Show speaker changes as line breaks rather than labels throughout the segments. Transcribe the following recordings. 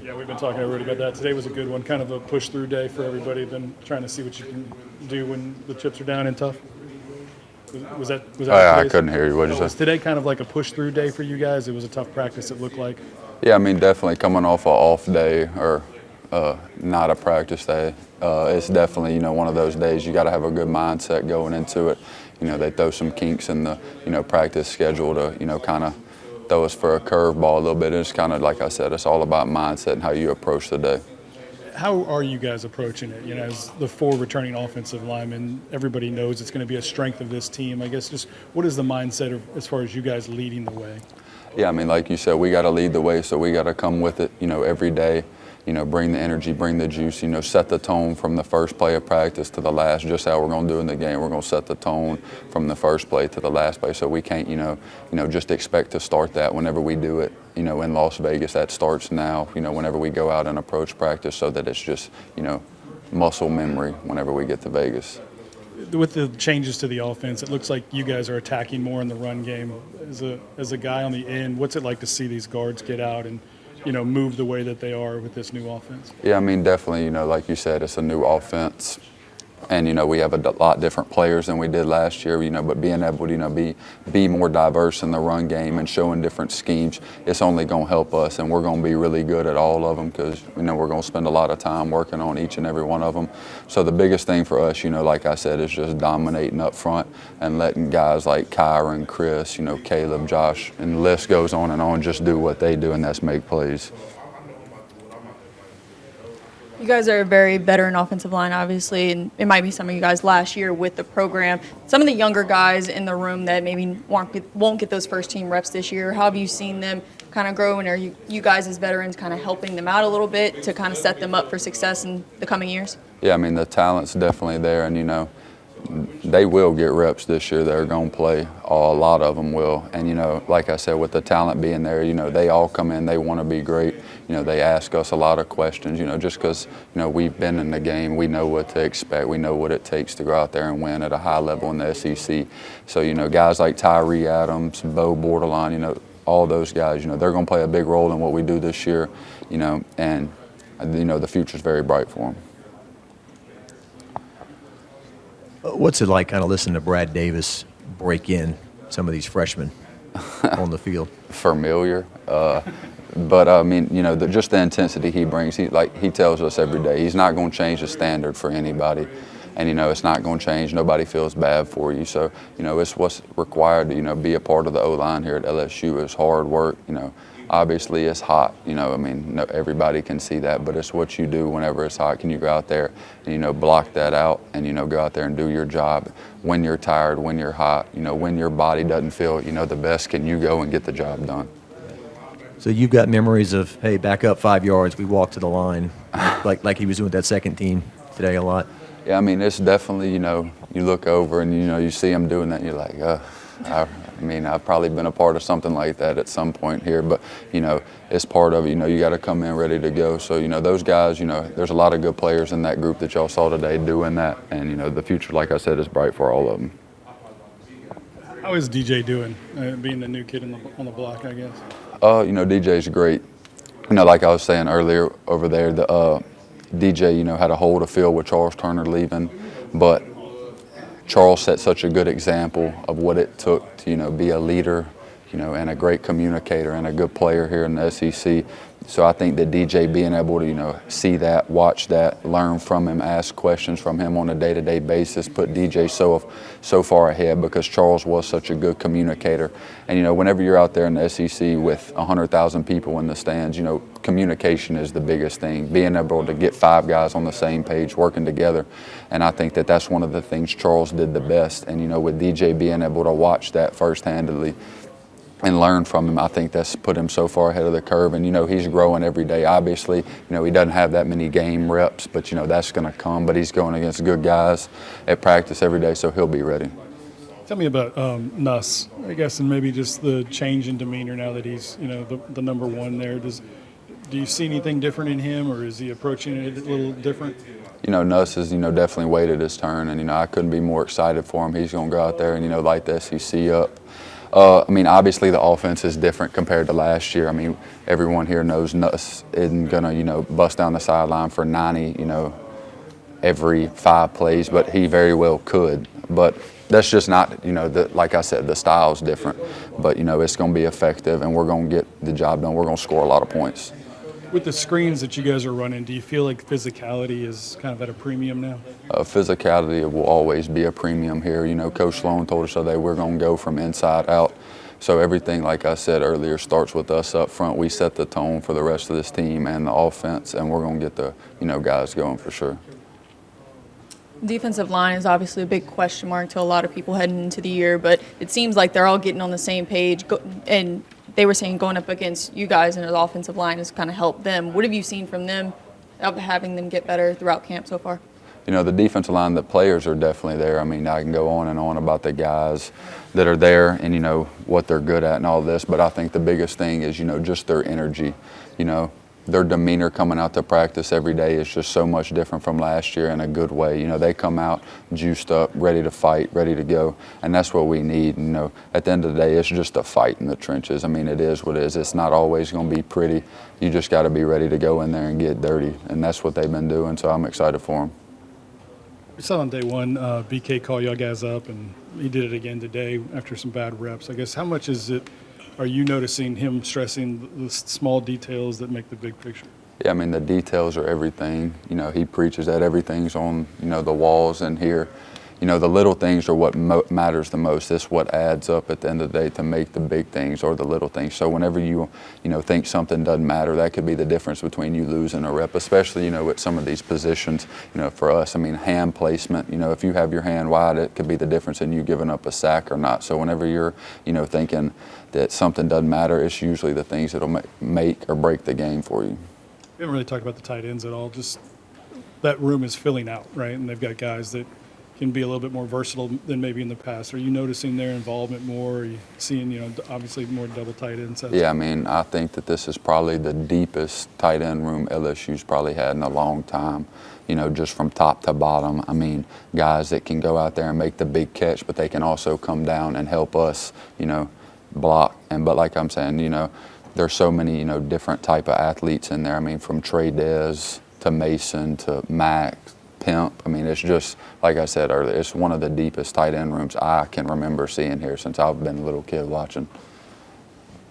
Yeah, we've been talking already about that. Today was a good one, kind of a push-through day for everybody. Been trying to see what you can do when the chips are down and tough. Was that
I couldn't hear you. What did you say?
Was today kind of like a push-through day for you guys? It was a tough practice, it looked like.
Yeah, I mean, definitely coming off an off day or not a practice day, it's definitely, one of those days you got to have a good mindset going into it. They throw some kinks in the, practice schedule to, kind of throw us for a curveball a little bit. It's kind of, like I said, it's all about mindset and how you approach the day.
How are you guys approaching it? As the 4 returning offensive linemen, everybody knows it's going to be a strength of this team. I guess just what is the mindset as far as you guys leading the way?
Yeah, I mean, like you said, we got to lead the way, so we got to come with it, every day. Bring the energy, bring the juice, set the tone from the first play of practice to the last, just how we're going to do in the game. We're going to set the tone from the first play to the last play, so we can't, just expect to start that whenever we do it, in Las Vegas. That starts now, whenever we go out and approach practice, so that it's just, muscle memory whenever we get to Vegas.
With the changes to the offense, it looks like you guys are attacking more in the run game. As a guy on the end, what's it like to see these guards get out and move the way that they are with this new offense?
Yeah, I mean, definitely, like you said, it's a new offense. And, we have a lot different players than we did last year, but being able to, be more diverse in the run game and showing different schemes, it's only going to help us. And we're going to be really good at all of them because, we're going to spend a lot of time working on each and every one of them. So the biggest thing for us, like I said, is just dominating up front and letting guys like Kyron, Chris, Caleb, Josh, and the list goes on, just do what they do, and that's make plays.
You guys are a very veteran offensive line, obviously, and it might be some of you guys last year with the program. Some of the younger guys in the room that maybe won't get those first-team reps this year, how have you seen them kind of grow, and are you guys as veterans kind of helping them out a little bit to kind of set them up for success in the coming years?
Yeah, I mean, the talent's definitely there, and, they will get reps this year. They're going to play. A lot of them will. And, like I said, with the talent being there, they all come in. They want to be great. They ask us a lot of questions, just because, we've been in the game. We know what to expect. We know what it takes to go out there and win at a high level in the SEC. So, guys like Tyree Adams, Bo Borderline, all those guys, they're going to play a big role in what we do this year, and, the future's very bright for them.
What's it like kind of listening to Brad Davis break in some of these freshmen on the field?
Familiar. But, I mean, just the intensity he brings, he tells us every day, he's not going to change the standard for anybody. And, it's not going to change. Nobody feels bad for you. So, it's what's required to, be a part of the O-line here at LSU. It's hard work, Obviously, it's hot. I mean, everybody can see that, but it's what you do whenever it's hot. Can you go out there and, block that out and, go out there and do your job when you're tired, when you're hot, when your body doesn't feel, the best, can you go and get the job done?
So you've got memories of, hey, back up 5 yards, we walk to the line, like he was doing with that second team today a lot?
Yeah, I mean, it's definitely, you look over and, you see him doing that and you're like, I mean, I've probably been a part of something like that at some point here, but, it's part of it. You got to come in ready to go. So, those guys, there's a lot of good players in that group that y'all saw today doing that. And, the future, like I said, is bright for all of them.
How is DJ doing, being the new kid on the block, I guess?
DJ's great. Like I was saying earlier over there, the DJ, had a hold of field with Charles Turner leaving, but Charles set such a good example of what it took to, be a leader, and a great communicator and a good player here in the SEC. So I think that DJ being able to, see that, watch that, learn from him, ask questions from him on a day-to-day basis, put DJ so far ahead because Charles was such a good communicator. And, whenever you're out there in the SEC with 100,000 people in the stands, communication is the biggest thing, being able to get 5 guys on the same page, working together. And I think that that's one of the things Charles did the best. And, with DJ being able to watch that first-handedly, and learn from him, I think that's put him so far ahead of the curve. And, he's growing every day. Obviously, he doesn't have that many game reps, but, that's going to come. But he's going against good guys at practice every day, so he'll be ready.
Tell me about Nuss, I guess, and maybe just the change in demeanor now that he's, the number one there. Do you see anything different in him, or is he approaching it a little different?
Nuss has, definitely waited his turn, and, I couldn't be more excited for him. He's going to go out there and, light the SEC up. I mean, obviously the offense is different compared to last year. I mean, everyone here knows Nuss isn't gonna, bust down the sideline for 90, every 5 plays, but he very well could. But that's just not, like I said, the style's different. But, it's going to be effective, and we're going to get the job done. We're going to score a lot of points.
With the screens that you guys are running, do you feel like physicality is kind of at a premium now?
Physicality will always be a premium here. Coach Sloan told us today we're going to go from inside out. So everything, like I said earlier, starts with us up front. We set the tone for the rest of this team and the offense, and we're going to get the, guys going for sure.
Defensive line is obviously a big question mark to a lot of people heading into the year, but it seems like they're all getting on the same page. And they were saying going up against you guys and the offensive line has kind of helped them. What have you seen from them of having them get better throughout camp so far?
The defensive line, the players are definitely there. I mean, I can go on and on about the guys that are there and, what they're good at and all this, but I think the biggest thing is, just their energy. Their demeanor coming out to practice every day is just so much different from last year in a good way. They come out juiced up, ready to fight, ready to go, and that's what we need. At the end of the day, it's just a fight in the trenches. I mean, it is what it is. It's not always going to be pretty. You just got to be ready to go in there and get dirty, and that's what they've been doing, so I'm excited for them.
We saw on day one BK call y'all guys up, and he did it again today after some bad reps. I guess how much are you noticing him stressing the small details that make the big picture?
Yeah, I mean, the details are everything. He preaches that everything's on, the walls in here. The little things are what matters the most. It's what adds up at the end of the day to make the big things or the little things. So whenever you think something doesn't matter, that could be the difference between you losing a rep, especially, with some of these positions, for us. I mean, hand placement, if you have your hand wide, it could be the difference in you giving up a sack or not. So whenever you're, thinking that something doesn't matter, it's usually the things that'll make or break the game for you.
We haven't really talked about the tight ends at all. Just that room is filling out, right? And they've got guys that can be a little bit more versatile than maybe in the past. Are you noticing their involvement more? Are you seeing, obviously more double tight ends?
Yeah, I mean, I think that this is probably the deepest tight end room LSU's probably had in a long time, just from top to bottom. I mean, guys that can go out there and make the big catch, but they can also come down and help us, block. But like I'm saying, there's so many, different type of athletes in there. I mean, from Trey Dez to Mason to Max, Pimp. I mean, it's just, like I said earlier, it's one of the deepest tight end rooms I can remember seeing here since I've been a little kid watching.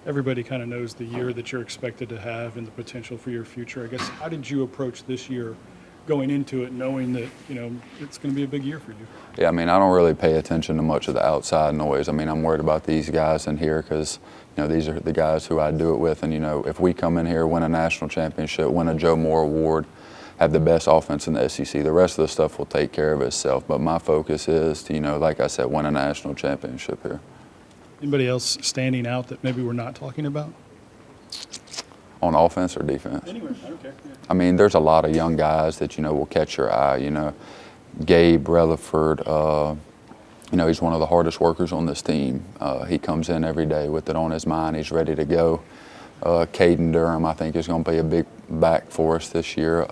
Everybody kind of knows the year that you're expected to have and the potential for your future. I guess, how did you approach this year going into it knowing that, it's going to be a big year for you?
Yeah, I mean, I don't really pay attention to much of the outside noise. I mean, I'm worried about these guys in here because, these are the guys who I do it with. And, if we come in here, win a national championship, win a Joe Moore Award, have the best offense in the SEC, the rest of the stuff will take care of itself. But my focus is to, like I said, win a national championship here.
Anybody else standing out that maybe we're not talking about?
On offense or defense?
Anywhere, I don't care. Yeah.
I mean, there's a lot of young guys that, will catch your eye. Gabe Relaford, he's one of the hardest workers on this team. He comes in every day with it on his mind. He's ready to go. Caden Durham, I think, is going to be a big back for us this year.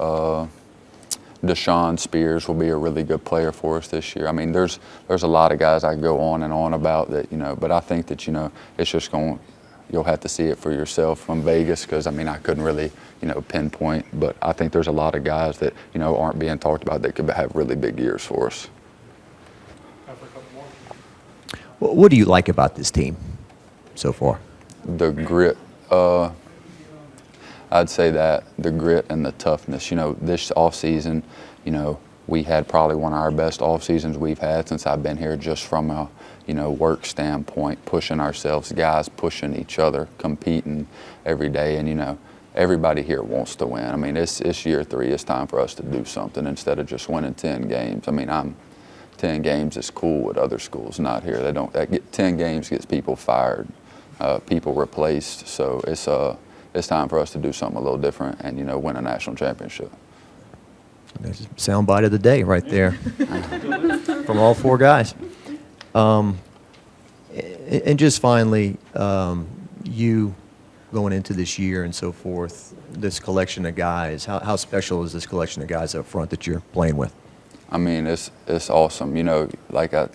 Deshaun Spears will be a really good player for us this year. I mean, there's a lot of guys I can go on and on about that, but I think that, it's just you'll have to see it for yourself from Vegas because, I mean, I couldn't really, pinpoint, but I think there's a lot of guys that, aren't being talked about that could have really big years for us.
What do you like about this team so far?
The grit. I'd say that the grit and the toughness. This offseason, we had probably one of our best off seasons we've had since I've been here, just from a work standpoint, pushing ourselves, guys pushing each other, competing every day, and everybody here wants to win. I mean, it's year 3. It's time for us to do something instead of just winning 10 games. I mean, 10 games is cool with other schools, not here. 10 games gets people fired. People replaced, so it's time for us to do something a little different and win a national championship.
There's a soundbite of the day right there from all 4 guys. And just finally, you going into this year and so forth, this collection of guys, how special is this collection of guys up front that you're playing with?
I mean, it's awesome. Like I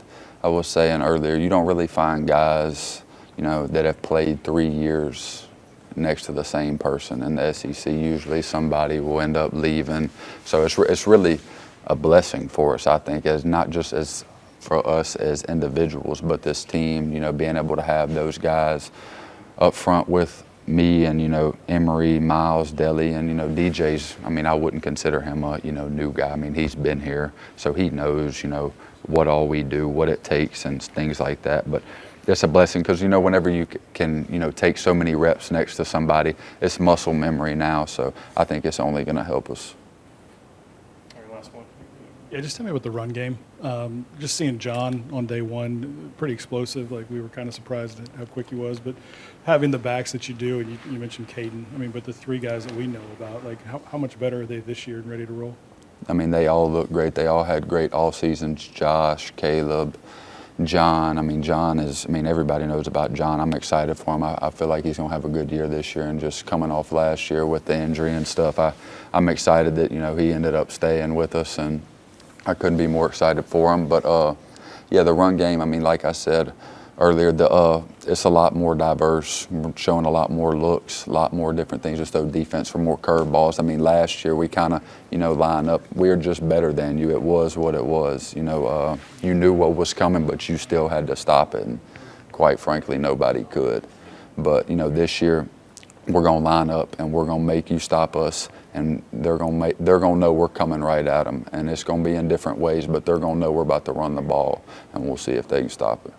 was saying earlier, you don't really find guys that have played 3 years next to the same person in the SEC. Usually somebody will end up leaving. So it's really a blessing for us, I think, as not just as for us as individuals, but this team, being able to have those guys up front with me and, Emery, Miles, Deli, and, DJ's, I wouldn't consider him a, new guy. He's been here, so he knows, what all we do, what it takes, and things like that. But it's a blessing because, whenever you can, take so many reps next to somebody, it's muscle memory now. So I think it's only going to help us.
All right, last one. Yeah, just tell me about the run game. Just seeing John on day one, pretty explosive. Like, we were kind of surprised at how quick he was. But having the backs that you do, and you mentioned Caden, but the three guys that we know about, like, how much better are they this year and ready to roll?
They all look great. They all had great off seasons. Josh, Caleb, John. John is, everybody knows about John. I'm excited for him. I feel like he's going to have a good year this year, and just coming off last year with the injury and stuff, I'm excited that, he ended up staying with us, and I couldn't be more excited for him. But, yeah, the run game, like I said earlier, it's a lot more diverse. We're showing a lot more looks, a lot more different things, just throw defense for more curveballs. Last year we kind of, line up. We're just better than you. It was what it was. You knew what was coming, but you still had to stop it. And quite frankly, nobody could. But, this year we're going to line up and we're going to make you stop us, and they're going to know we're coming right at them. And it's going to be in different ways, but they're going to know we're about to run the ball, and we'll see if they can stop it.